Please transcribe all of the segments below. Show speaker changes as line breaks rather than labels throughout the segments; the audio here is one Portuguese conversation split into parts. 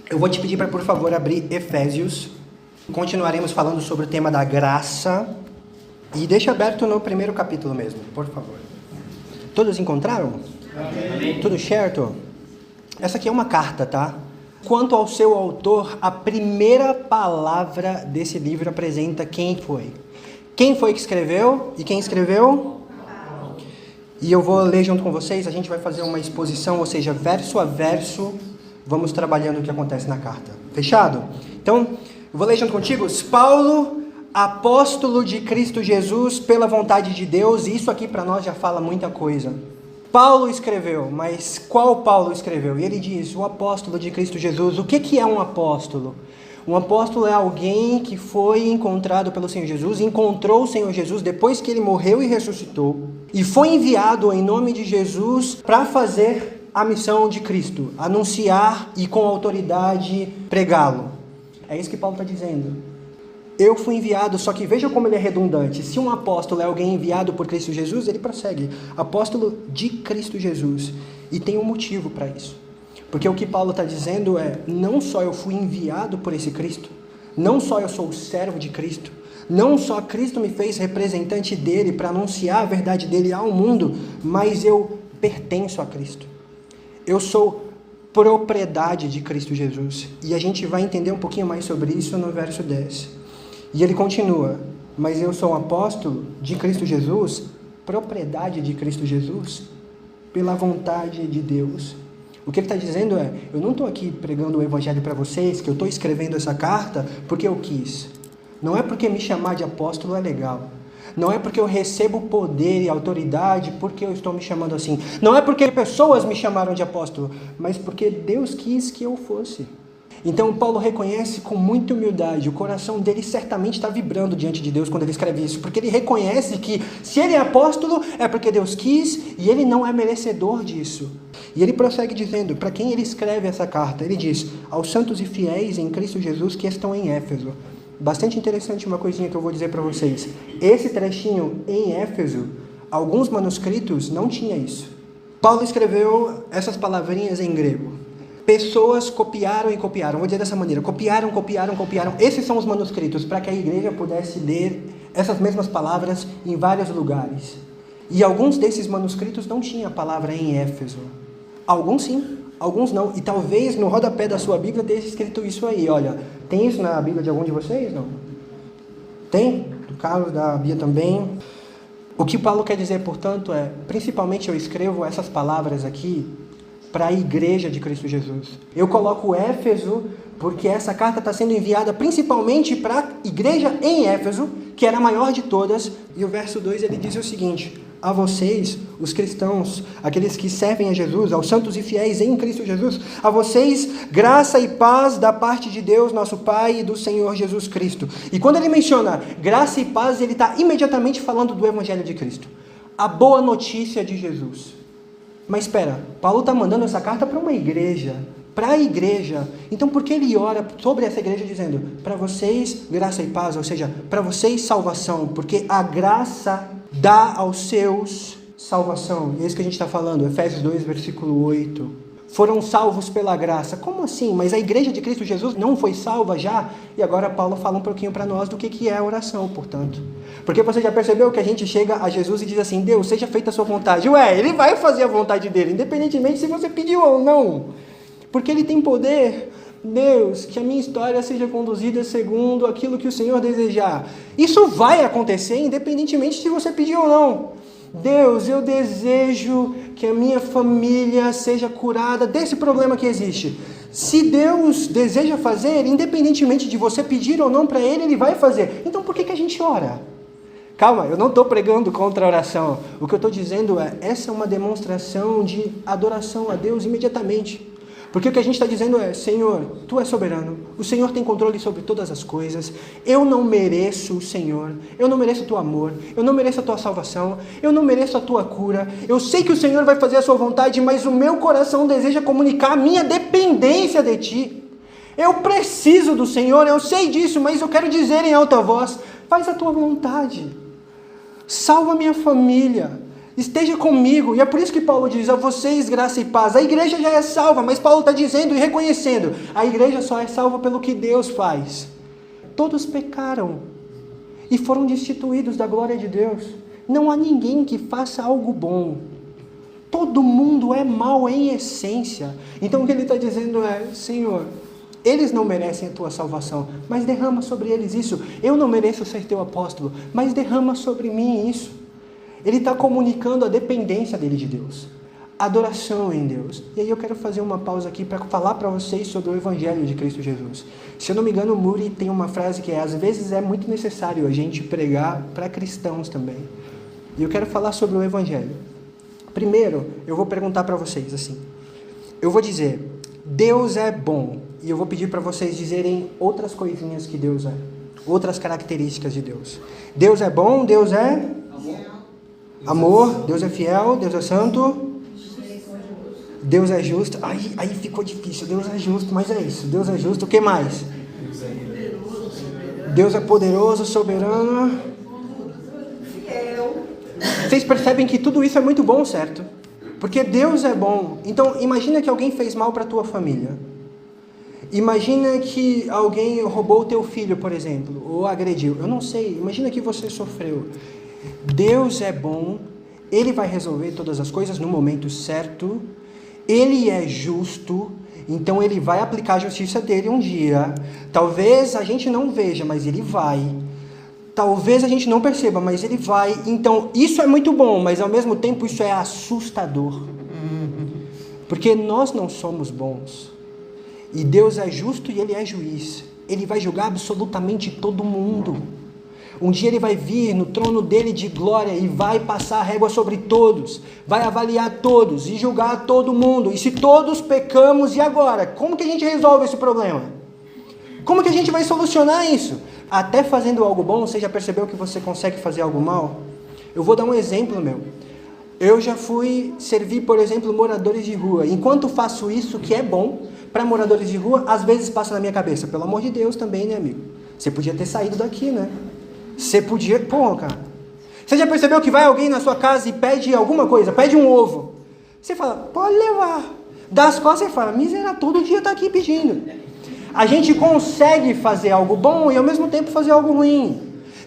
Eu vou te pedir para, por favor, abrir Efésios. Continuaremos falando sobre o tema da graça. E deixa aberto no primeiro capítulo mesmo, por favor. Todos encontraram? Amém. Tudo certo? Essa aqui é uma carta, tá? Quanto ao seu autor, a primeira palavra desse livro apresenta quem foi. Quem foi que escreveu e quem escreveu? E eu vou ler junto com vocês, a gente vai fazer uma exposição, ou seja, verso a verso, vamos trabalhando o que acontece na carta. Fechado? Então, eu vou ler junto contigo. Paulo, apóstolo de Cristo Jesus, pela vontade de Deus, e isso aqui para nós já fala muita coisa. Paulo escreveu, mas qual Paulo escreveu? E ele diz, o apóstolo de Cristo Jesus. O que é um apóstolo? Um apóstolo é alguém que foi encontrado pelo Senhor Jesus, encontrou o Senhor Jesus depois que ele morreu e ressuscitou, e foi enviado em nome de Jesus para fazer a missão de Cristo, anunciar e com autoridade pregá-lo. É isso que Paulo está dizendo. Eu fui enviado, só que veja como ele é redundante. Se um apóstolo é alguém enviado por Cristo Jesus, ele prossegue. Apóstolo de Cristo Jesus. E tem um motivo para isso. Porque o que Paulo está dizendo é, não só eu fui enviado por esse Cristo, não só eu sou o servo de Cristo, não só Cristo me fez representante dele para anunciar a verdade dele ao mundo, mas eu pertenço a Cristo. Eu sou propriedade de Cristo Jesus. E a gente vai entender um pouquinho mais sobre isso no verso 10. E ele continua, mas eu sou um apóstolo de Cristo Jesus, propriedade de Cristo Jesus, pela vontade de Deus. O que ele está dizendo é, eu não estou aqui pregando o evangelho para vocês, que eu estou escrevendo essa carta porque eu quis. Não é porque me chamar de apóstolo é legal. Não é porque eu recebo poder e autoridade porque eu estou me chamando assim. Não é porque pessoas me chamaram de apóstolo, mas porque Deus quis que eu fosse. Então Paulo reconhece com muita humildade, o coração dele certamente está vibrando diante de Deus quando ele escreve isso, porque ele reconhece que se ele é apóstolo é porque Deus quis e ele não é merecedor disso. E ele prossegue dizendo, para quem ele escreve essa carta, ele diz, aos santos e fiéis em Cristo Jesus que estão em Éfeso. Bastante interessante uma coisinha que eu vou dizer para vocês. Esse trechinho em Éfeso, alguns manuscritos não tinha isso. Paulo escreveu essas palavrinhas em grego. Pessoas copiaram e copiaram. Vou dizer dessa maneira. Copiaram. Esses são os manuscritos para que a igreja pudesse ler essas mesmas palavras em vários lugares. E alguns desses manuscritos não tinha a palavra em Éfeso. Alguns sim, alguns não. E talvez no rodapé da sua Bíblia tenha escrito isso aí. Olha, tem isso na Bíblia de algum de vocês? Não? Tem? Do Carlos, da Bia também. O que Paulo quer dizer, portanto, é, principalmente eu escrevo essas palavras aqui para a igreja de Cristo Jesus. Eu coloco Éfeso porque essa carta está sendo enviada principalmente para a igreja em Éfeso, que era a maior de todas. E o verso 2 ele diz o seguinte, a vocês, os cristãos, aqueles que servem a Jesus, aos santos e fiéis em Cristo Jesus, a vocês, graça e paz da parte de Deus, nosso Pai, e do Senhor Jesus Cristo. E quando ele menciona graça e paz, ele está imediatamente falando do Evangelho de Cristo. A boa notícia de Jesus. Mas espera, Paulo está mandando essa carta para uma igreja, para a igreja. Então por que ele ora sobre essa igreja dizendo, para vocês graça e paz, ou seja, para vocês salvação, porque a graça dá aos seus salvação. E é isso que a gente está falando, Efésios 2, versículo 8. Foram salvos pela graça. Como assim? Mas a igreja de Cristo Jesus não foi salva já? E agora Paulo fala um pouquinho para nós do que é a oração, portanto. Porque você já percebeu que a gente chega a Jesus e diz assim, Deus, seja feita a sua vontade. Ué, ele vai fazer a vontade dele, independentemente se você pediu ou não. Porque ele tem poder. Deus, que a minha história seja conduzida segundo aquilo que o Senhor desejar. Isso vai acontecer, independentemente se você pediu ou não. Deus, eu desejo que a minha família seja curada desse problema que existe. Se Deus deseja fazer, independentemente de você pedir ou não para Ele, Ele vai fazer. Então por que a gente ora? Calma, eu não estou pregando contra a oração. O que eu estou dizendo é, essa é uma demonstração de adoração a Deus imediatamente. Porque o que a gente está dizendo é, Senhor, Tu és soberano, o Senhor tem controle sobre todas as coisas, eu não mereço o Senhor, eu não mereço o Teu amor, eu não mereço a Tua salvação, eu não mereço a Tua cura, eu sei que o Senhor vai fazer a Sua vontade, mas o meu coração deseja comunicar a minha dependência de Ti. Eu preciso do Senhor, eu sei disso, mas eu quero dizer em alta voz, faz a Tua vontade, salva minha família. esteja comigo. E é por isso que Paulo diz, a vocês graça e paz. A igreja já é salva, mas Paulo está dizendo e reconhecendo, a igreja só é salva pelo que Deus faz. Todos pecaram e foram destituídos da glória de Deus. Não há ninguém que faça algo bom. Todo mundo é mau em essência. Então o que ele está dizendo é, Senhor, eles não merecem a tua salvação, mas derrama sobre eles isso. Eu não mereço ser teu apóstolo, mas derrama sobre mim isso. Ele está comunicando a dependência dele de Deus, a adoração em Deus. E aí eu quero fazer uma pausa aqui para falar para vocês sobre o Evangelho de Cristo Jesus. Se eu não me engano, o Muri tem uma frase que é, às vezes é muito necessário a gente pregar para cristãos também. E eu quero falar sobre o Evangelho. Primeiro, eu vou perguntar para vocês assim. Eu vou dizer, Deus é bom. E eu vou pedir para vocês dizerem outras coisinhas que Deus é. Outras características de Deus. Deus é bom, Deus é amor, Deus é fiel, Deus é santo, Deus é justo. Aí ficou difícil, Deus é justo, mas é isso. Deus é justo, o que mais? Deus é poderoso, soberano. Vocês percebem que tudo isso é muito bom, certo? Porque Deus é bom. Então, imagina que alguém fez mal para a tua família. Imagina que alguém roubou o teu filho, por exemplo, ou agrediu. Eu não sei, imagina que você sofreu. Deus é bom, Ele vai resolver todas as coisas no momento certo. Ele é justo, então Ele vai aplicar a justiça dele um dia. Talvez a gente não veja, mas Ele vai. Talvez a gente não perceba, mas Ele vai. Então, isso é muito bom, mas ao mesmo tempo isso é assustador. Porque nós não somos bons. E Deus é justo e Ele é juiz. Ele vai julgar absolutamente todo mundo. Um dia Ele vai vir no trono dele de glória e vai passar a régua sobre todos. Vai avaliar todos e julgar todo mundo. E se todos pecamos, e agora? Como que a gente resolve esse problema? Como que a gente vai solucionar isso? Até fazendo algo bom, você já percebeu que você consegue fazer algo mal? Eu vou dar um exemplo meu. Eu já fui servir, por exemplo, moradores de rua. Enquanto faço isso, que é bom, para moradores de rua, às vezes passa na minha cabeça, pelo amor de Deus também, né, amigo? Você podia ter saído daqui, né? Você podia... Pô, cara. Você já percebeu que vai alguém na sua casa e pede alguma coisa? Pede um ovo. Você fala, pode levar. Dá as costas e fala, miserável, todo dia tá aqui pedindo. A gente consegue fazer algo bom e ao mesmo tempo fazer algo ruim.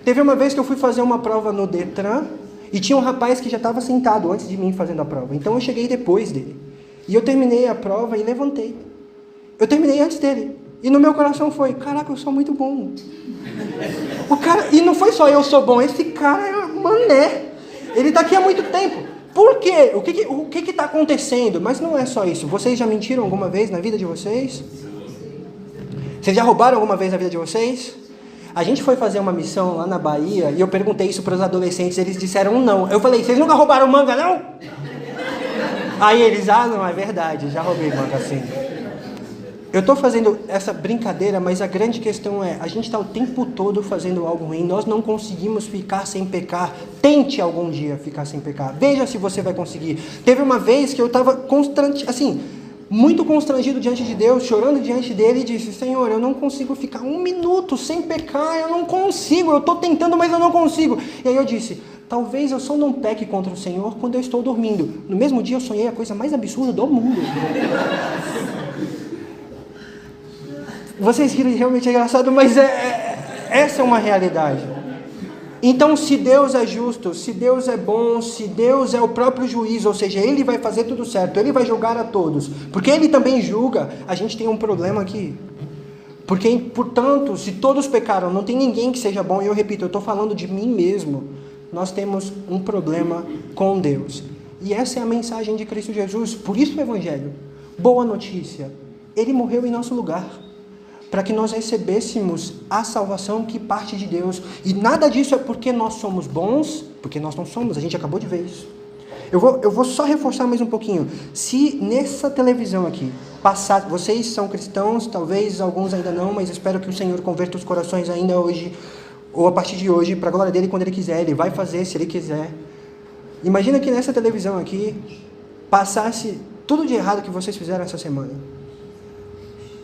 Teve uma vez que eu fui fazer uma prova no Detran e tinha um rapaz que já estava sentado antes de mim fazendo a prova. Então eu cheguei depois dele. E eu terminei a prova e levantei. Eu terminei antes dele. E no meu coração foi, caraca, eu sou muito bom. O cara, e não foi só eu sou bom, esse cara é mané. Ele está aqui há muito tempo. Por quê? O que está acontecendo? Mas não é só isso. Vocês já mentiram alguma vez na vida de vocês? Vocês já roubaram alguma vez na vida de vocês? A gente foi fazer uma missão lá na Bahia e eu perguntei isso para os adolescentes, eles disseram não. Eu falei, vocês nunca roubaram manga, não? Aí eles, não, é verdade, já roubei manga assim. Eu estou fazendo essa brincadeira, mas a grande questão é, a gente está o tempo todo fazendo algo ruim, nós não conseguimos ficar sem pecar. Tente algum dia ficar sem pecar, veja se você vai conseguir. Teve uma vez que eu estava muito constrangido diante de Deus, chorando diante dele e disse, Senhor, eu não consigo ficar um minuto sem pecar, eu não consigo, eu estou tentando, mas eu não consigo. E aí eu disse, talvez eu só não peque contra o Senhor quando eu estou dormindo. No mesmo dia eu sonhei a coisa mais absurda do mundo. Vocês riram, realmente é engraçado, mas essa é uma realidade. Então, se Deus é justo, se Deus é bom, se Deus é o próprio juiz, ou seja, Ele vai fazer tudo certo, Ele vai julgar a todos, porque Ele também julga, a gente tem um problema aqui. Porque, portanto, se todos pecaram, não tem ninguém que seja bom, e eu repito, eu estou falando de mim mesmo, nós temos um problema com Deus. E essa é a mensagem de Cristo Jesus, por isso o Evangelho. Boa notícia, Ele morreu em nosso lugar, para que nós recebêssemos a salvação que parte de Deus. E nada disso é porque nós somos bons, porque nós não somos, a gente acabou de ver isso. Eu vou só reforçar mais um pouquinho. Se nessa televisão aqui, vocês são cristãos, talvez alguns ainda não, mas espero que o Senhor converta os corações ainda hoje, ou a partir de hoje, para a glória dEle quando Ele quiser, Ele vai fazer se Ele quiser. Imagina que nessa televisão aqui, passasse tudo de errado que vocês fizeram essa semana.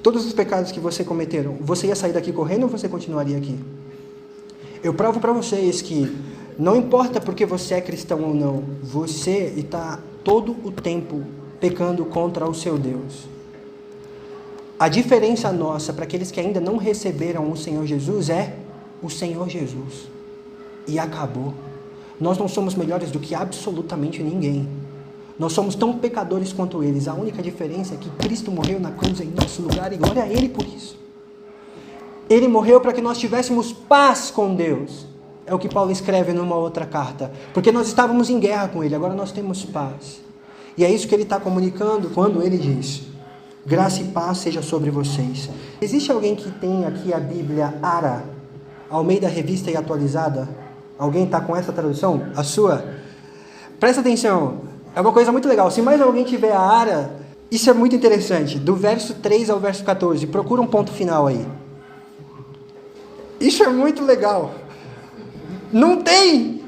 Todos os pecados que você cometeram, você ia sair daqui correndo ou você continuaria aqui? Eu provo para vocês que não importa porque você é cristão ou não, você está todo o tempo pecando contra o seu Deus. A diferença nossa para aqueles que ainda não receberam o Senhor Jesus é o Senhor Jesus. E acabou. Nós não somos melhores do que absolutamente ninguém. Nós somos tão pecadores quanto eles. A única diferença é que Cristo morreu na cruz em nosso lugar e glória a Ele por isso. Ele morreu para que nós tivéssemos paz com Deus. É o que Paulo escreve numa outra carta. Porque nós estávamos em guerra com Ele, agora nós temos paz. E é isso que ele está comunicando quando ele diz: graça e paz seja sobre vocês. Existe alguém que tem aqui a Bíblia ARA, Almeida Revista e Atualizada? Alguém está com essa tradução? A sua? Presta atenção, é uma coisa muito legal. Se mais alguém tiver a ARA, isso é muito interessante. Do verso 3 ao verso 14, procura um ponto final aí. Isso é muito legal. Não tem!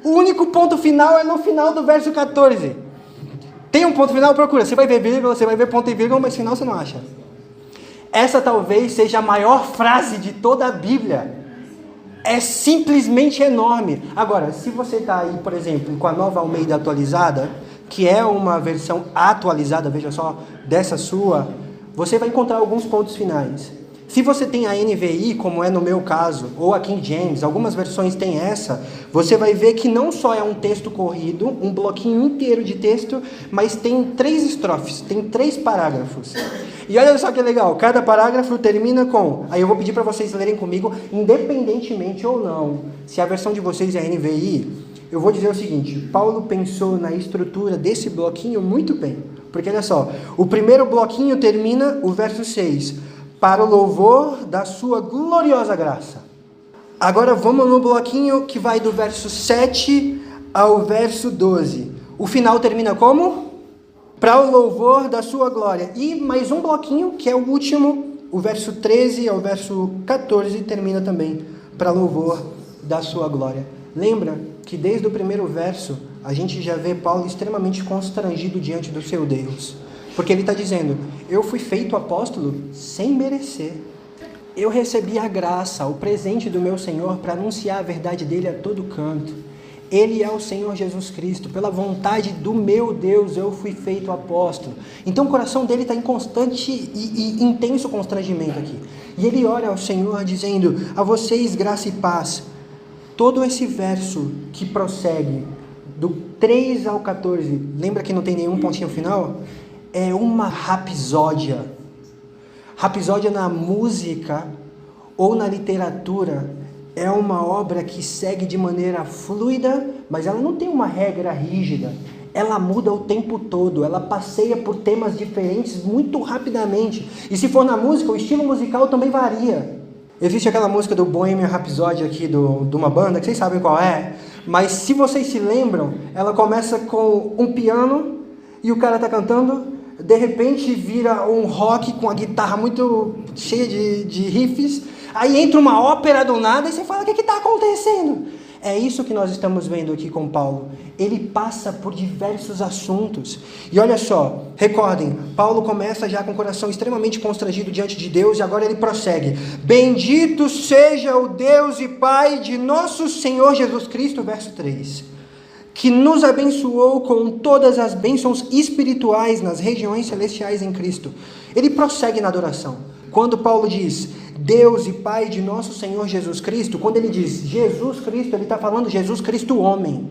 O único ponto final é no final do verso 14. Tem um ponto final? Procura. Você vai ver vírgula, você vai ver ponto e vírgula, mas final você não acha. Essa talvez seja a maior frase de toda a Bíblia. É simplesmente enorme. Agora, se você está aí, por exemplo, com a Nova Almeida atualizada, que é uma versão atualizada, veja só, dessa sua, você vai encontrar alguns pontos finais. Se você tem a NVI, como é no meu caso, ou a King James, algumas versões têm essa, você vai ver que não só é um texto corrido, um bloquinho inteiro de texto, mas tem 3 estrofes, tem 3 parágrafos. E olha só que legal, cada parágrafo termina com... Aí eu vou pedir para vocês lerem comigo, independentemente ou não, se a versão de vocês é NVI, eu vou dizer o seguinte: Paulo pensou na estrutura desse bloquinho muito bem. Porque olha só, o primeiro bloquinho termina o verso 6... para o louvor da sua gloriosa graça. Agora vamos no bloquinho que vai do verso 7 ao verso 12. O final termina como? Para o louvor da sua glória. E mais um bloquinho, que é o último, o verso 13 ao verso 14, termina também para louvor da sua glória. Lembra que desde o primeiro verso, a gente já vê Paulo extremamente constrangido diante do seu Deus. Porque ele está dizendo: eu fui feito apóstolo sem merecer. Eu recebi a graça, o presente do meu Senhor para anunciar a verdade dele a todo canto. Ele é o Senhor Jesus Cristo. Pela vontade do meu Deus eu fui feito apóstolo. Então o coração dele está em constante e intenso constrangimento aqui. E ele ora ao Senhor dizendo: a vocês graça e paz. Todo esse verso que prossegue do 3 ao 14, lembra que não tem nenhum pontinho final? É uma rapsódia. Rapsódia na música ou na literatura é uma obra que segue de maneira fluida, mas ela não tem uma regra rígida. Ela muda o tempo todo, ela passeia por temas diferentes muito rapidamente. E se for na música, o estilo musical também varia. Existe aquela música do Bohemian Rhapsody aqui de uma banda, que vocês sabem qual é, mas se vocês se lembram, ela começa com um piano e o cara está cantando. De repente vira um rock com a guitarra muito cheia de riffs. Aí entra uma ópera do nada e você fala: o que está acontecendo? É isso que nós estamos vendo aqui com Paulo. Ele passa por diversos assuntos. E olha só, recordem, Paulo começa já com o coração extremamente constrangido diante de Deus e agora ele prossegue: bendito seja o Deus e Pai de nosso Senhor Jesus Cristo, verso 3. Que nos abençoou com todas as bênçãos espirituais nas regiões celestiais em Cristo. Ele prossegue na adoração. Quando Paulo diz Deus e Pai de nosso Senhor Jesus Cristo, quando ele diz Jesus Cristo, ele está falando Jesus Cristo homem.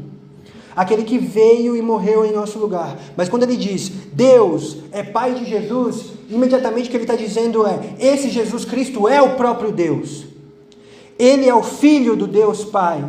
Aquele que veio e morreu em nosso lugar. Mas quando ele diz Deus é Pai de Jesus, imediatamente o que ele está dizendo é: esse Jesus Cristo é o próprio Deus. Ele é o Filho do Deus Pai.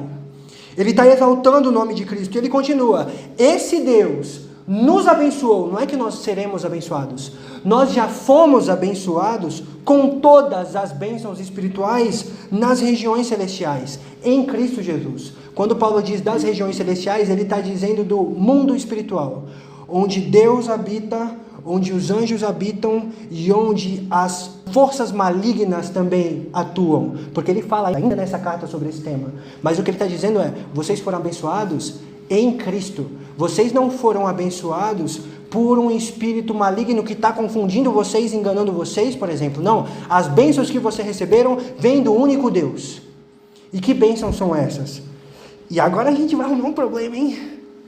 Ele está exaltando o nome de Cristo. E ele continua: esse Deus nos abençoou. Não é que nós seremos abençoados. Nós já fomos abençoados com todas as bênçãos espirituais nas regiões celestiais, em Cristo Jesus. Quando Paulo diz das regiões celestiais, ele está dizendo do mundo espiritual, onde Deus habita, onde os anjos habitam e onde as forças malignas também atuam. Porque ele fala ainda nessa carta sobre esse tema. Mas o que ele está dizendo é: vocês foram abençoados em Cristo. Vocês não foram abençoados por um espírito maligno que está confundindo vocês, enganando vocês, por exemplo. Não, as bênçãos que vocês receberam vêm do único Deus. E que bênçãos são essas? E agora a gente vai arrumar um problema, hein?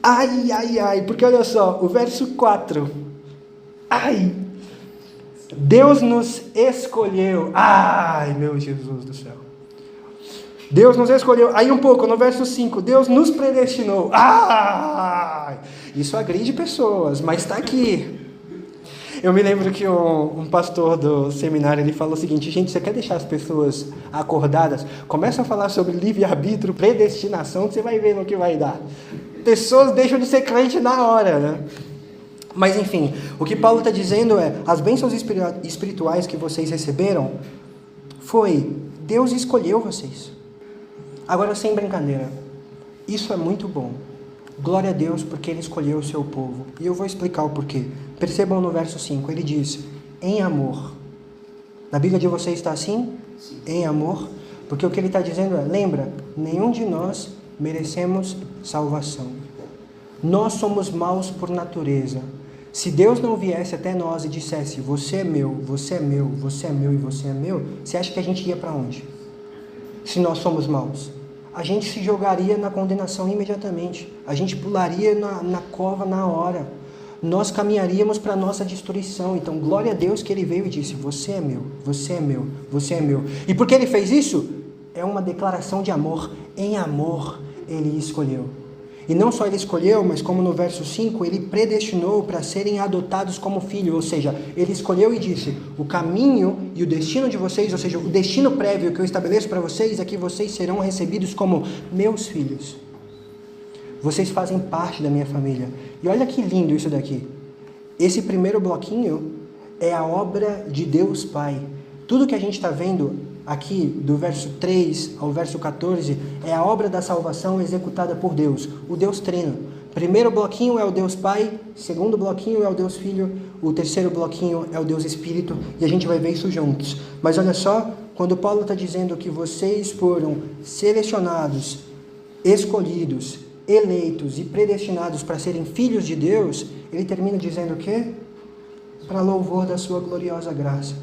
Ai, ai, ai, porque olha só, o verso 4. Ai, Deus nos escolheu. Ai, meu Jesus do céu. Deus nos escolheu. Aí um pouco, no verso 5, Deus nos predestinou. Ai, isso agride pessoas, mas está aqui. Eu me lembro que um pastor do seminário, ele falou o seguinte: gente, você quer deixar as pessoas acordadas? Começa a falar sobre livre-arbítrio, predestinação, que você vai ver no que vai dar. Pessoas deixam de ser crente na hora, né? Mas enfim, o que Paulo está dizendo é, as bênçãos espirituais que vocês receberam, foi, Deus escolheu vocês. Agora, sem brincadeira, isso é muito bom. Glória a Deus, porque Ele escolheu o seu povo. E eu vou explicar o porquê. Percebam no verso 5, ele diz, em amor. Na Bíblia de vocês está assim? Sim. Em amor. Porque o que ele está dizendo é, lembra, nenhum de nós merecemos salvação. Nós somos maus por natureza. Se Deus não viesse até nós e dissesse, você é meu, você é meu, você é meu e você é meu, você acha que a gente ia para onde? Se nós somos maus, a gente se jogaria na condenação imediatamente. A gente pularia na cova na hora. Nós caminharíamos para a nossa destruição. Então, glória a Deus que Ele veio e disse, você é meu, você é meu, você é meu. E por que Ele fez isso? É uma declaração de amor. Em amor, Ele escolheu. E não só Ele escolheu, mas como no verso 5, Ele predestinou para serem adotados como filho. Ou seja, Ele escolheu e disse, o caminho e o destino de vocês, ou seja, o destino prévio que eu estabeleço para vocês é que vocês serão recebidos como meus filhos. Vocês fazem parte da minha família. E olha que lindo isso daqui. Esse primeiro bloquinho é a obra de Deus Pai. Tudo que a gente está vendo aqui, do verso 3 ao verso 14, é a obra da salvação executada por Deus, o Deus Trino. Primeiro bloquinho é o Deus Pai, segundo bloquinho é o Deus Filho, o terceiro bloquinho é o Deus Espírito, e a gente vai ver isso juntos. Mas olha só, quando Paulo está dizendo que vocês foram selecionados, escolhidos, eleitos e predestinados para serem filhos de Deus, ele termina dizendo o quê? Para louvor da sua gloriosa graça.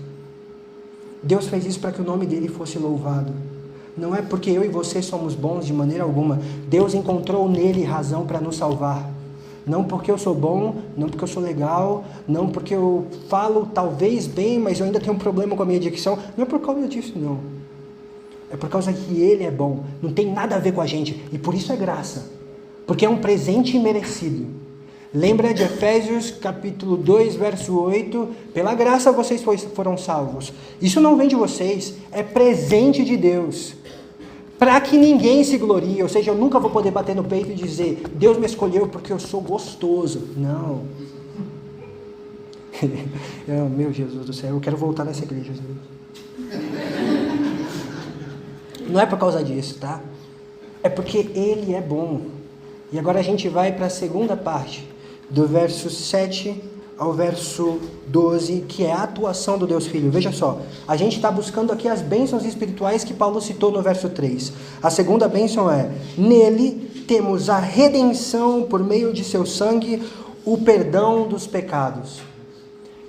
Deus fez isso para que o nome dele fosse louvado. Não é porque eu e você somos bons de maneira alguma. Deus encontrou nele razão para nos salvar. Não porque eu sou bom, não porque eu sou legal, não porque eu falo talvez bem, mas eu ainda tenho um problema com a minha dicção. Não é por causa disso, não. É por causa que ele é bom. Não tem nada a ver com a gente. E por isso é graça. Porque é um presente imerecido. Lembra de Efésios capítulo 2, verso 8? Pela graça vocês foram salvos. Isso não vem de vocês, é presente de Deus. Para que ninguém se glorie, ou seja, eu nunca vou poder bater no peito e dizer, Deus me escolheu porque eu sou gostoso. Não. Meu Jesus do céu, eu quero voltar nessa igreja. Não é por causa disso, tá? É porque Ele é bom. E agora a gente vai para a segunda parte. Do verso 7 ao verso 12, que é a atuação do Deus Filho. Veja só, a gente está buscando aqui as bênçãos espirituais que Paulo citou no verso 3. A segunda bênção é, nele temos a redenção por meio de seu sangue, o perdão dos pecados.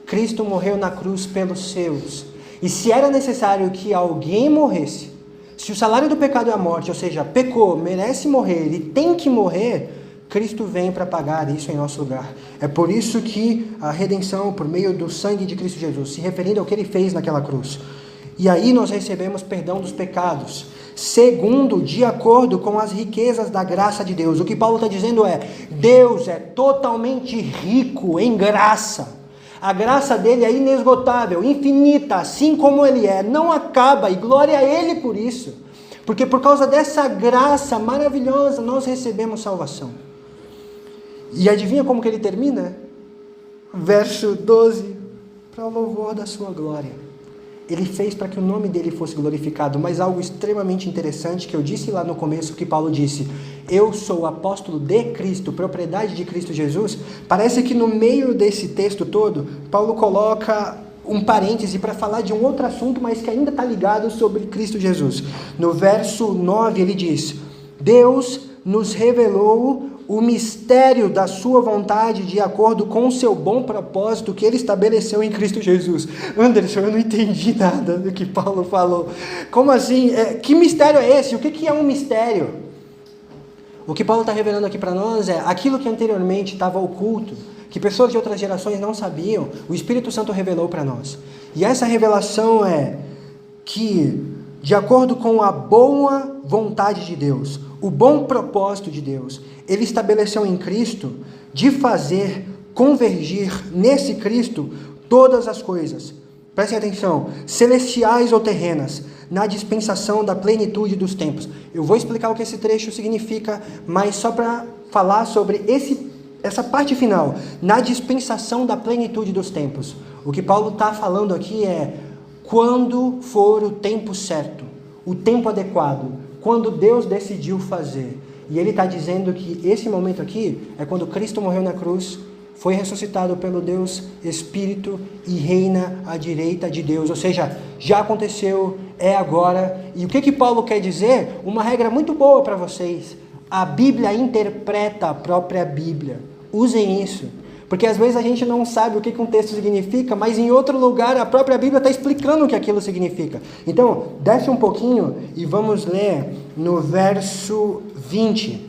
Cristo morreu na cruz pelos seus. E se era necessário que alguém morresse, se o salário do pecado é a morte, ou seja, pecou, merece morrer, ele tem que morrer, Cristo vem para pagar isso em nosso lugar. É por isso que a redenção, por meio do sangue de Cristo Jesus, se referindo ao que Ele fez naquela cruz. E aí nós recebemos perdão dos pecados, segundo, de acordo com as riquezas da graça de Deus. O que Paulo está dizendo é, Deus é totalmente rico em graça. A graça dele é inesgotável, infinita, assim como Ele é, não acaba, e glória a Ele por isso. Porque por causa dessa graça maravilhosa, nós recebemos salvação. E adivinha como que ele termina? Verso 12, para o louvor da sua glória. Ele fez para que o nome dele fosse glorificado, mas algo extremamente interessante que eu disse lá no começo, que Paulo disse, eu sou apóstolo de Cristo, propriedade de Cristo Jesus. Parece que no meio desse texto todo, Paulo coloca um parêntese para falar de um outro assunto, mas que ainda está ligado sobre Cristo Jesus. No verso 9 ele diz, Deus nos revelou o mistério da sua vontade de acordo com o seu bom propósito que ele estabeleceu em Cristo Jesus. Anderson, eu não entendi nada do que Paulo falou. Como assim? Que mistério é esse? O que é um mistério? O que Paulo está revelando aqui para nós é aquilo que anteriormente estava oculto, que pessoas de outras gerações não sabiam, o Espírito Santo revelou para nós. E essa revelação é que, de acordo com a boa vontade de Deus, o bom propósito de Deus, Ele estabeleceu em Cristo de fazer convergir nesse Cristo todas as coisas. Prestem atenção, celestiais ou terrenas, na dispensação da plenitude dos tempos. Eu vou explicar o que esse trecho significa, mas só para falar sobre essa parte final, na dispensação da plenitude dos tempos. O que Paulo está falando aqui é quando for o tempo certo, o tempo adequado, quando Deus decidiu fazer. E ele está dizendo que esse momento aqui é quando Cristo morreu na cruz, foi ressuscitado pelo Deus Espírito e reina à direita de Deus. Ou seja, já aconteceu, é agora. E o que Paulo quer dizer? Uma regra muito boa para vocês. A Bíblia interpreta a própria Bíblia. Usem isso. Porque às vezes a gente não sabe o que um texto significa, mas em outro lugar a própria Bíblia está explicando o que aquilo significa. Então, desce um pouquinho e vamos ler no verso 20.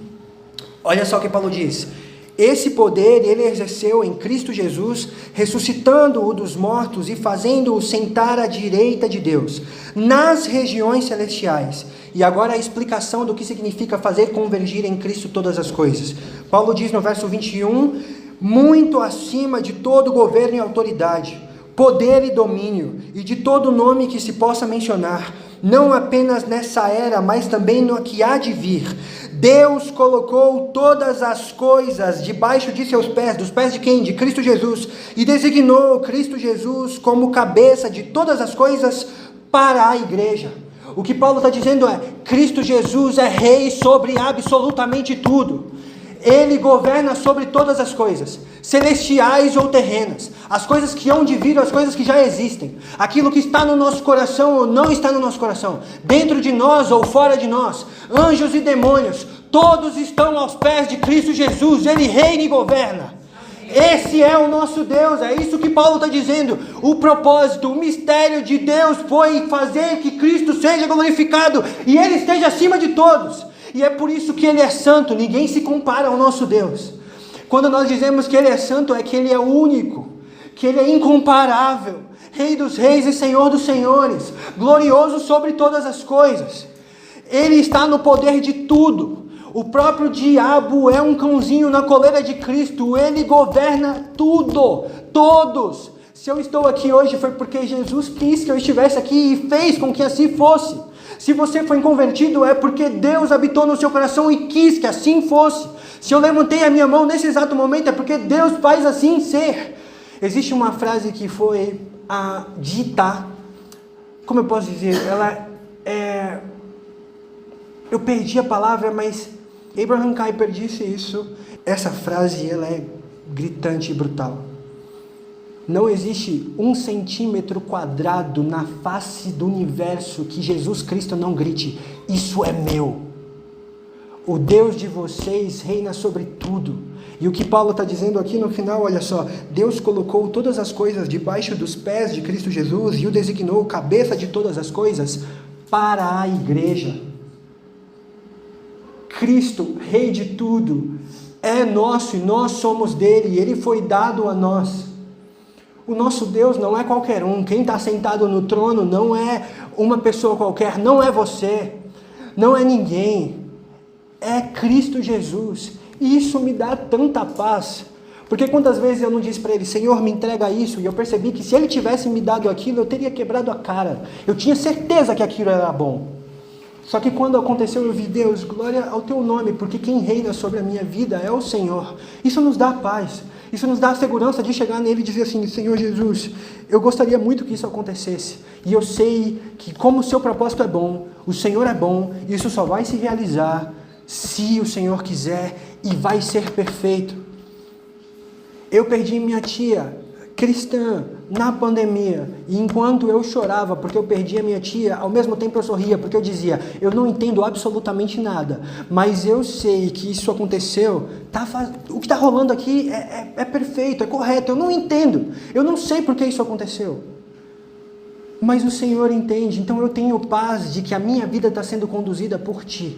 Olha só o que Paulo diz. Esse poder ele exerceu em Cristo Jesus, ressuscitando-o dos mortos e fazendo-o sentar à direita de Deus, nas regiões celestiais. E agora a explicação do que significa fazer convergir em Cristo todas as coisas. Paulo diz no verso 21, muito acima de todo governo e autoridade, poder e domínio, e de todo nome que se possa mencionar, não apenas nessa era, mas também no que há de vir. Deus colocou todas as coisas debaixo de seus pés, dos pés de quem? De Cristo Jesus, e designou Cristo Jesus como cabeça de todas as coisas para a igreja. O que Paulo está dizendo é, Cristo Jesus é rei sobre absolutamente tudo. Ele governa sobre todas as coisas, celestiais ou terrenas, as coisas que hão de vir, as coisas que já existem, aquilo que está no nosso coração ou não está no nosso coração, dentro de nós ou fora de nós, anjos e demônios, todos estão aos pés de Cristo Jesus, Ele reina e governa. Esse é o nosso Deus, é isso que Paulo está dizendo. O propósito, o mistério de Deus foi fazer que Cristo seja glorificado e Ele esteja acima de todos. E é por isso que Ele é santo, ninguém se compara ao nosso Deus. Quando nós dizemos que Ele é santo, é que Ele é único, que Ele é incomparável, Rei dos reis e Senhor dos senhores, glorioso sobre todas as coisas. Ele está no poder de tudo. O próprio diabo é um cãozinho na coleira de Cristo, Ele governa tudo, todos. Se eu estou aqui hoje foi porque Jesus quis que eu estivesse aqui e fez com que assim fosse. Se você foi convertido é porque Deus habitou no seu coração e quis que assim fosse. Se eu levantei a minha mão nesse exato momento é porque Deus faz assim ser. Existe uma frase que foi dita, como eu posso dizer, eu perdi a palavra, mas Abraham Kuyper disse isso. Essa frase ela é gritante e brutal. Não existe 1 centímetro quadrado na face do universo que Jesus Cristo não grite, isso é meu. O Deus de vocês reina sobre tudo. E o que Paulo está dizendo aqui no final, olha só, Deus colocou todas as coisas debaixo dos pés de Cristo Jesus e o designou cabeça de todas as coisas para a igreja. Cristo, Rei de tudo, é nosso e nós somos dele, e ele foi dado a nós. O nosso Deus não é qualquer um, quem está sentado no trono não é uma pessoa qualquer, não é você, não é ninguém, é Cristo Jesus. E isso me dá tanta paz, porque quantas vezes eu não disse para ele, Senhor, me entrega isso, e eu percebi que se ele tivesse me dado aquilo, eu teria quebrado a cara, eu tinha certeza que aquilo era bom. Só que quando aconteceu, eu vi, Deus, glória ao teu nome, porque quem reina sobre a minha vida é o Senhor. Isso nos dá paz, isso nos dá a segurança de chegar nele e dizer assim, Senhor Jesus, eu gostaria muito que isso acontecesse. E eu sei que como o seu propósito é bom, o Senhor é bom, isso só vai se realizar se o Senhor quiser e vai ser perfeito. Eu perdi minha tia cristã na pandemia, e enquanto eu chorava porque eu perdi a minha tia, ao mesmo tempo eu sorria, porque eu dizia, eu não entendo absolutamente nada, mas eu sei que isso aconteceu, o que está rolando aqui é perfeito, é correto, eu não entendo, eu não sei porque isso aconteceu, mas o Senhor entende, então eu tenho paz de que a minha vida está sendo conduzida por Ti.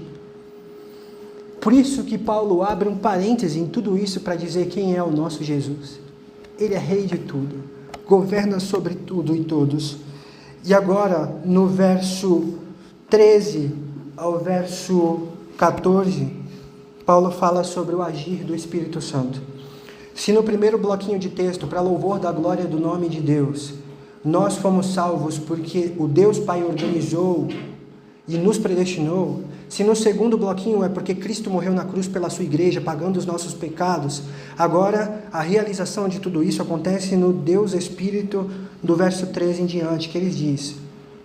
Por isso que Paulo abre um parêntese em tudo isso para dizer quem é o nosso Jesus. Ele é rei de tudo, governa sobre tudo e todos. E agora, no verso 13 ao verso 14, Paulo fala sobre o agir do Espírito Santo. Se no primeiro bloquinho de texto, para louvor da glória do nome de Deus, nós fomos salvos porque o Deus Pai organizou e nos predestinou, se no segundo bloquinho é porque Cristo morreu na cruz pela sua igreja, pagando os nossos pecados, agora a realização de tudo isso acontece no Deus Espírito, do verso 13 em diante, que ele diz: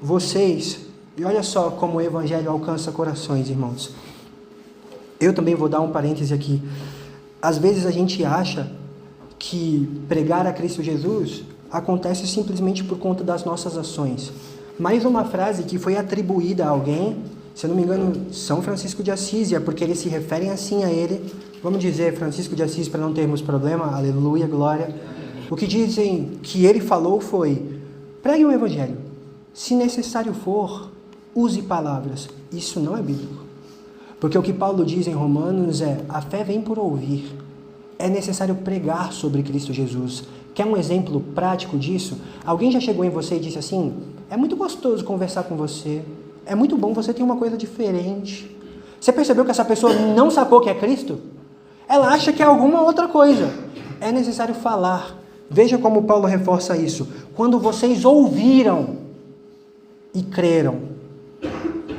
vocês, e olha só como o Evangelho alcança corações, irmãos. Eu também vou dar um parêntese aqui. Às vezes a gente acha que pregar a Cristo Jesus acontece simplesmente por conta das nossas ações. Mais uma frase que foi atribuída a alguém, se eu não me engano, São Francisco de Assis, é porque eles se referem assim a ele. Vamos dizer Francisco de Assis para não termos problema, aleluia, glória. O que dizem que ele falou foi: pregue o Evangelho, se necessário for, use palavras. Isso não é bíblico. Porque o que Paulo diz em Romanos é: a fé vem por ouvir. É necessário pregar sobre Cristo Jesus. Quer um exemplo prático disso? Alguém já chegou em você e disse assim: é muito gostoso conversar com você, é muito bom, você tem uma coisa diferente. Você percebeu que essa pessoa não sacou que é Cristo? Ela acha que é alguma outra coisa. É necessário falar. Veja como Paulo reforça isso. Quando vocês ouviram e creram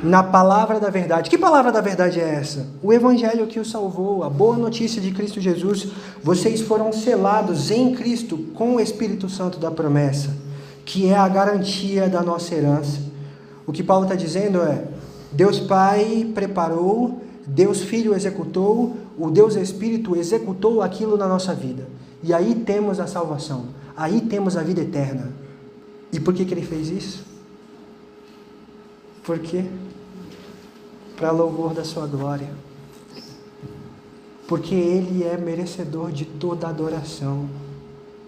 na palavra da verdade. Que palavra da verdade é essa? O Evangelho que o salvou, a boa notícia de Cristo Jesus. Vocês foram selados em Cristo com o Espírito Santo da promessa, que é a garantia da nossa herança. O que Paulo está dizendo é: Deus Pai preparou, Deus Filho executou, o Deus Espírito executou aquilo na nossa vida. E aí temos a salvação, aí temos a vida eterna. E por que ele fez isso? Por quê? Para louvor da sua glória. Porque ele é merecedor de toda adoração.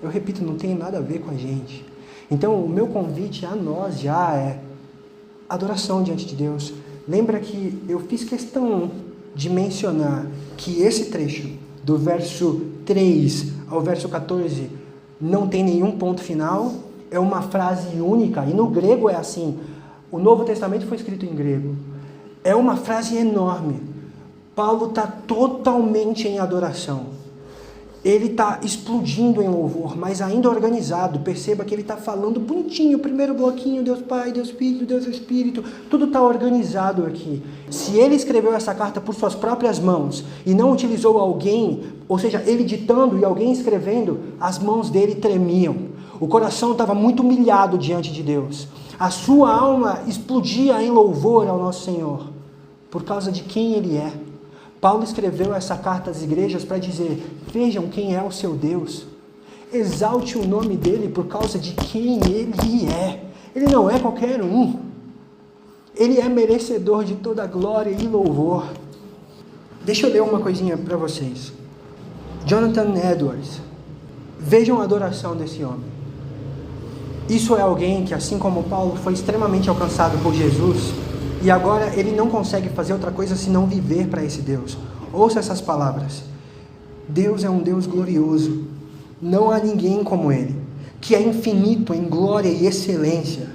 Eu repito, não tem nada a ver com a gente. Então, o meu convite a nós já é adoração diante de Deus. Lembra que eu fiz questão de mencionar que esse trecho, do verso 3 ao verso 14, não tem nenhum ponto final, é uma frase única, e no grego é assim. O Novo Testamento foi escrito em grego. É uma frase enorme. Paulo está totalmente em adoração. Ele está explodindo em louvor, mas ainda organizado. Perceba que ele está falando bonitinho. O primeiro bloquinho, Deus Pai, Deus Filho, Deus Espírito. Tudo está organizado aqui. Se ele escreveu essa carta por suas próprias mãos e não utilizou alguém, ou seja, ele ditando e alguém escrevendo, as mãos dele tremiam. O coração estava muito humilhado diante de Deus. A sua alma explodia em louvor ao nosso Senhor, por causa de quem Ele é. Paulo escreveu essa carta às igrejas para dizer: vejam quem é o seu Deus. Exalte o nome dEle por causa de quem Ele é. Ele não é qualquer um. Ele é merecedor de toda glória e louvor. Deixa eu ler uma coisinha para vocês. Jonathan Edwards. Vejam a adoração desse homem. Isso é alguém que, assim como Paulo, foi extremamente alcançado por Jesus e agora ele não consegue fazer outra coisa senão viver para esse Deus. Ouça essas palavras. Deus é um Deus glorioso. Não há ninguém como Ele, que é infinito em glória e excelência.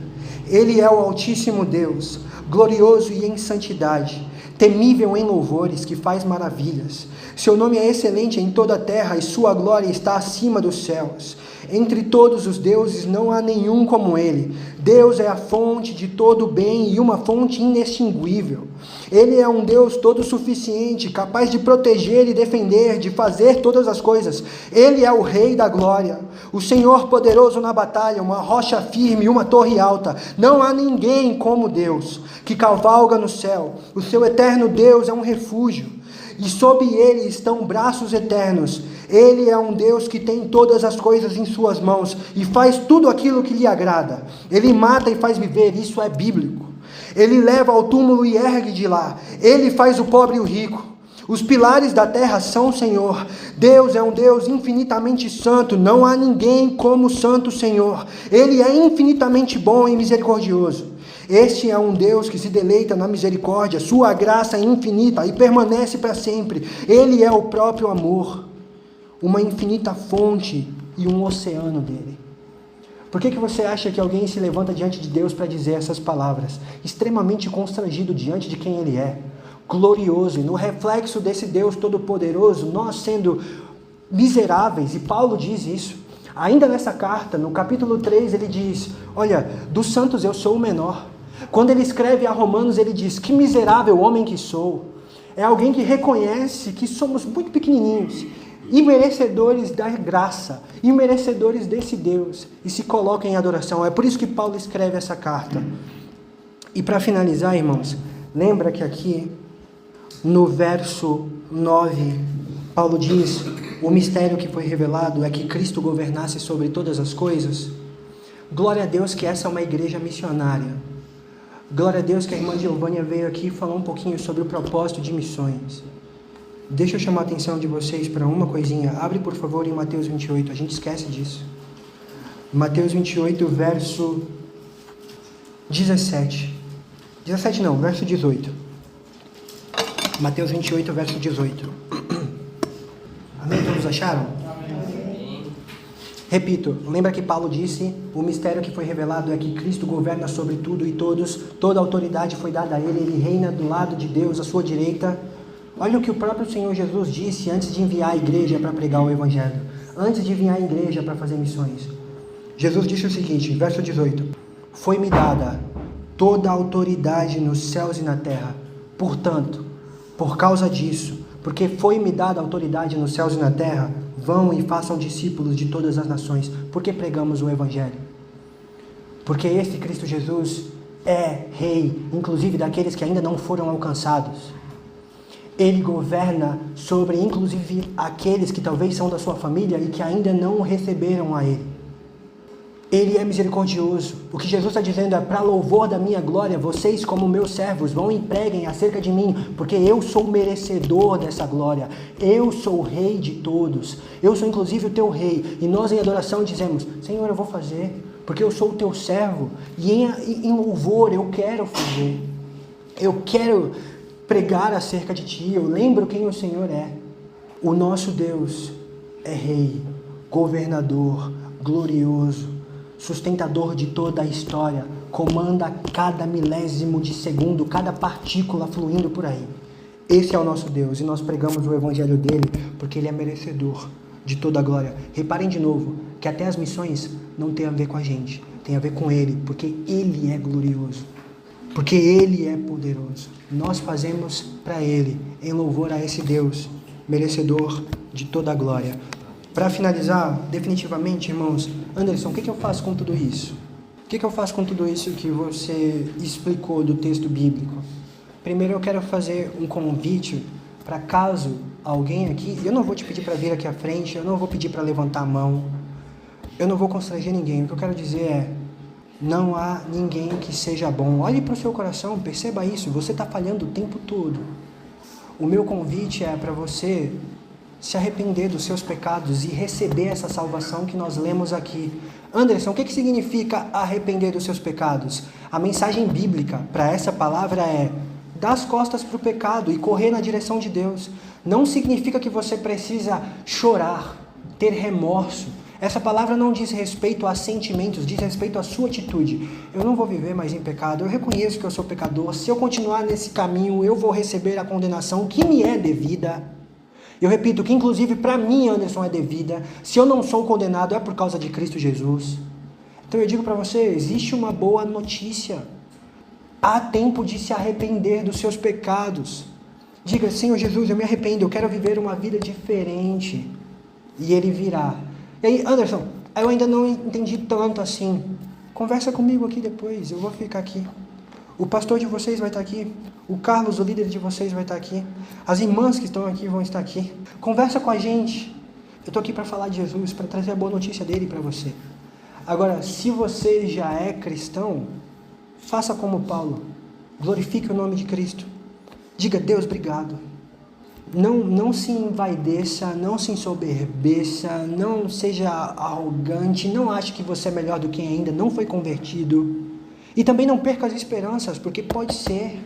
Ele é o Altíssimo Deus, glorioso e em santidade, temível em louvores, que faz maravilhas. Seu nome é excelente em toda a terra e sua glória está acima dos céus. Entre todos os deuses não há nenhum como Ele. Deus é a fonte de todo bem e uma fonte inextinguível. Ele é um Deus todo suficiente, capaz de proteger e defender, de fazer todas as coisas. Ele é o Rei da glória, o Senhor poderoso na batalha, uma rocha firme e uma torre alta. Não há ninguém como Deus, que cavalga no céu. O seu eterno Deus é um refúgio, e sob ele estão braços eternos. Ele é um Deus que tem todas as coisas em suas mãos e faz tudo aquilo que lhe agrada. Ele mata e faz viver, isso é bíblico. Ele leva ao túmulo e ergue de lá. Ele faz o pobre e o rico. Os pilares da terra são o Senhor. Deus é um Deus infinitamente santo. Não há ninguém como o Santo Senhor. Ele é infinitamente bom e misericordioso. Este é um Deus que se deleita na misericórdia. Sua graça é infinita e permanece para sempre. Ele é o próprio amor. Uma infinita fonte e um oceano dele. Por que você acha que alguém se levanta diante de Deus para dizer essas palavras? Extremamente constrangido diante de quem Ele é. Glorioso. E no reflexo desse Deus Todo-Poderoso, nós sendo miseráveis, e Paulo diz isso. Ainda nessa carta, no capítulo 3, ele diz, olha, dos santos eu sou o menor. Quando ele escreve a Romanos, ele diz, que miserável homem que sou. É alguém que reconhece que somos muito pequenininhos, e merecedores da graça, e merecedores desse Deus, e se coloca em adoração. É por isso que Paulo escreve essa carta. E para finalizar, irmãos, lembra que aqui, no verso 9, Paulo diz, o mistério que foi revelado é que Cristo governasse sobre todas as coisas. Glória a Deus que essa é uma igreja missionária. Glória a Deus que a irmã Giovânia veio aqui e falou um pouquinho sobre o propósito de missões. Deixa eu chamar a atenção de vocês para uma coisinha. Abre, por favor, em Mateus 28. A gente esquece disso. Mateus 28, verso 17. 17 não, verso 18. Mateus 28, verso 18. Amém? Todos acharam? Amém. Repito, lembra que Paulo disse, o mistério que foi revelado é que Cristo governa sobre tudo e todos, toda autoridade foi dada a Ele, Ele reina do lado de Deus, à sua direita. Olha o que o próprio Senhor Jesus disse antes de enviar a igreja para pregar o Evangelho, antes de enviar a igreja para fazer missões. Jesus disse o seguinte, verso 18, foi-me dada toda a autoridade nos céus e na terra, portanto, por causa disso, porque foi-me dada autoridade nos céus e na terra, vão e façam discípulos de todas as nações. Por que pregamos o Evangelho? Porque este Cristo Jesus é Rei, inclusive daqueles que ainda não foram alcançados. Ele governa sobre, inclusive, aqueles que talvez são da sua família e que ainda não receberam a Ele. Ele é misericordioso. O que Jesus está dizendo é, para louvor da minha glória, vocês como meus servos vão e preguem acerca de mim, porque eu sou merecedor dessa glória. Eu sou o Rei de todos. Eu sou inclusive o teu Rei. E nós em adoração dizemos, Senhor, eu vou fazer, porque eu sou o teu servo. E em louvor eu quero fazer. Eu quero pregar acerca de ti. Eu lembro quem o Senhor é. O nosso Deus é Rei, governador, glorioso, sustentador de toda a história, comanda cada milésimo de segundo, cada partícula fluindo por aí. Esse é o nosso Deus e nós pregamos o Evangelho dele porque ele é merecedor de toda a glória. Reparem de novo que até as missões não tem a ver com a gente, tem a ver com ele, porque ele é glorioso, porque ele é poderoso. Nós fazemos para ele, em louvor a esse Deus, merecedor de toda a glória. Para finalizar, definitivamente, irmãos, Anderson, o que eu faço com tudo isso? O que eu faço com tudo isso que você explicou do texto bíblico? Primeiro eu quero fazer um convite para caso alguém aqui, eu não vou te pedir para vir aqui à frente, eu não vou pedir para levantar a mão, eu não vou constranger ninguém, o que eu quero dizer é, não há ninguém que seja bom. Olhe para o seu coração, perceba isso, você está falhando o tempo todo. O meu convite é para você se arrepender dos seus pecados e receber essa salvação que nós lemos aqui. Anderson, o que significa arrepender dos seus pecados? A mensagem bíblica para essa palavra é dar as costas para o pecado e correr na direção de Deus. Não significa que você precisa chorar, ter remorso. Essa palavra não diz respeito a sentimentos, diz respeito à sua atitude. Eu não vou viver mais em pecado, eu reconheço que eu sou pecador. Se eu continuar nesse caminho, eu vou receber a condenação que me é devida. Eu repito que inclusive para mim, Anderson, é devida. Se eu não sou condenado é por causa de Cristo Jesus. Então eu digo para você, existe uma boa notícia. Há tempo de se arrepender dos seus pecados. Diga, Senhor Jesus, eu me arrependo, eu quero viver uma vida diferente. E Ele virá. E aí, Anderson, eu ainda não entendi tanto assim. Conversa comigo aqui depois, eu vou ficar aqui. O pastor de vocês vai estar aqui. O Carlos, o líder de vocês, vai estar aqui. As irmãs que estão aqui vão estar aqui. Conversa com a gente. Eu estou aqui para falar de Jesus, para trazer a boa notícia dele para você. Agora, se você já é cristão, faça como Paulo. Glorifique o nome de Cristo. Diga, Deus, obrigado. Não se envaideça, não se ensoberbeça, não seja arrogante, não ache que você é melhor do que ainda não foi convertido. E também não perca as esperanças, porque pode ser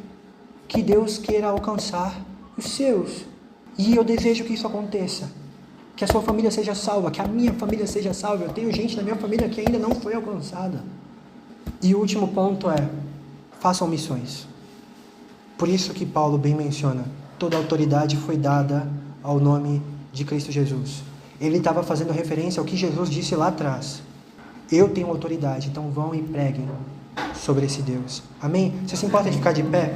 que Deus queira alcançar os seus. E eu desejo que isso aconteça. Que a sua família seja salva, que a minha família seja salva. Eu tenho gente na minha família que ainda não foi alcançada. E o último ponto é: façam missões. Por isso que Paulo bem menciona: toda a autoridade foi dada ao nome de Cristo Jesus. Ele estava fazendo referência ao que Jesus disse lá atrás: eu tenho autoridade, então vão e preguem sobre esse Deus. Amém? Você se importa de ficar de pé?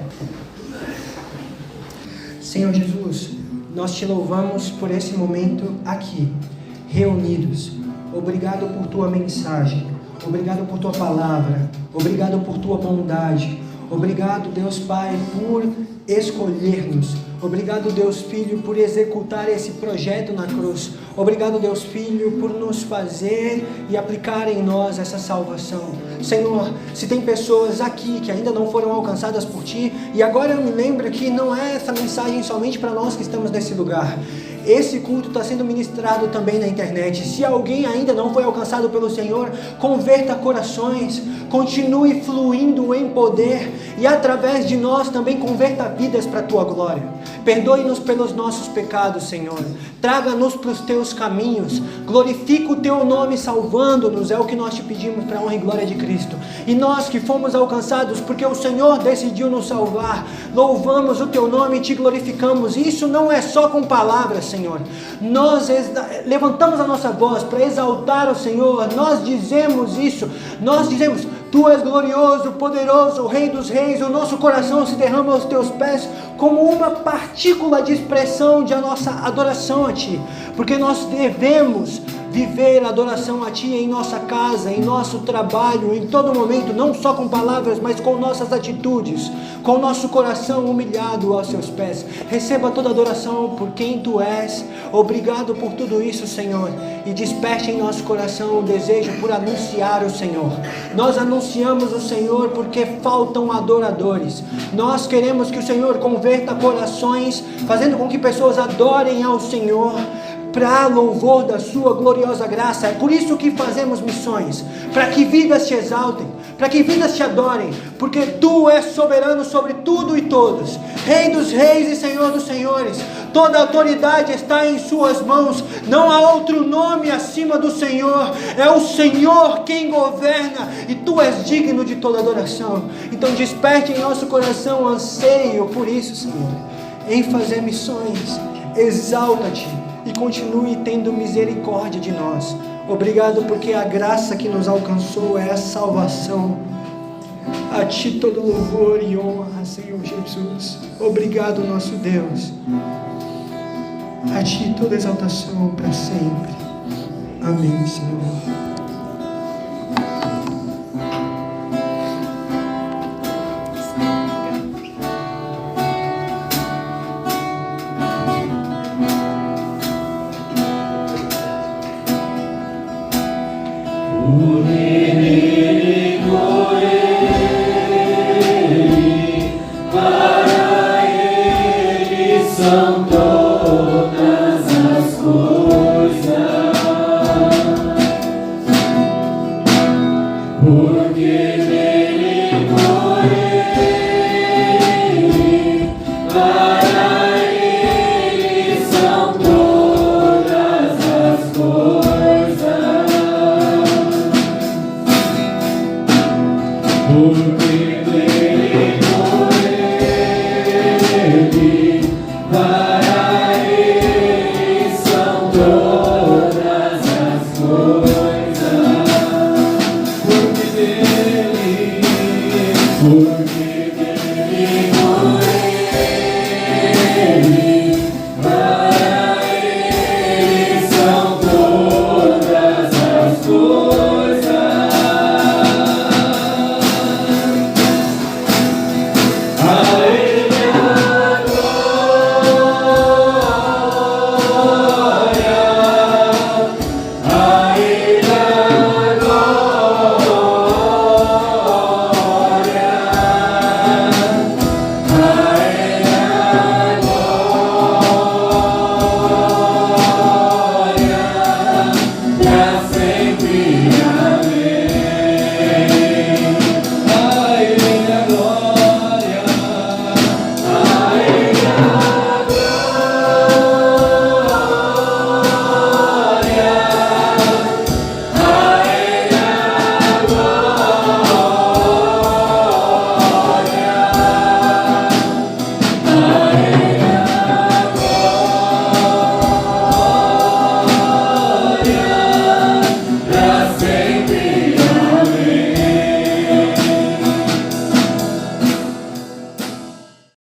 Senhor Jesus, nós te louvamos por esse momento aqui, reunidos. Obrigado por tua mensagem, obrigado por tua palavra, obrigado por tua bondade. Obrigado, Deus Pai, por escolher-nos. Obrigado, Deus Filho, por executar esse projeto na cruz. Obrigado, Deus Filho, por nos fazer e aplicar em nós essa salvação. Senhor, se tem pessoas aqui que ainda não foram alcançadas por Ti, e agora eu me lembro que não é essa mensagem somente para nós que estamos nesse lugar. Esse culto está sendo ministrado também na internet. Se alguém ainda não foi alcançado pelo Senhor, converta corações, continue fluindo em poder e através de nós também converta vidas para a Tua glória. Perdoe-nos pelos nossos pecados, Senhor. Traga-nos para os Teus caminhos. Glorifica o Teu nome salvando-nos. É o que nós te pedimos para a honra e glória de Cristo. E nós que fomos alcançados porque o Senhor decidiu nos salvar, louvamos o Teu nome e Te glorificamos. E isso não é só com palavras, Senhor. Nós levantamos a nossa voz para exaltar o Senhor. Nós dizemos isso. Nós dizemos: Tu és glorioso, poderoso, o Rei dos Reis. O nosso coração se derrama aos Teus pés como uma partícula de expressão de a nossa adoração a Ti. Porque nós devemos viver a adoração a Ti em nossa casa, em nosso trabalho, em todo momento, não só com palavras, mas com nossas atitudes, com o nosso coração humilhado aos Seus pés. Receba toda a adoração por quem Tu és. Obrigado por tudo isso, Senhor, e desperte em nosso coração o desejo por anunciar o Senhor. Nós anunciamos o Senhor porque faltam adoradores. Nós queremos que o Senhor converta corações, fazendo com que pessoas adorem ao Senhor para louvor da sua gloriosa graça. É por isso que fazemos missões, para que vidas te exaltem, para que vidas te adorem, porque Tu és soberano sobre tudo e todos, Rei dos reis e Senhor dos senhores. Toda a autoridade está em Suas mãos, não há outro nome acima do Senhor. É o Senhor quem governa e Tu és digno de toda adoração. Então desperte em nosso coração anseio por isso, Senhor, em fazer missões. Exalta-te e continue tendo misericórdia de nós. Obrigado porque a graça que nos alcançou é a salvação. A Ti todo louvor e honra, Senhor Jesus. Obrigado, nosso Deus. A Ti toda exaltação para sempre. Amém, Senhor.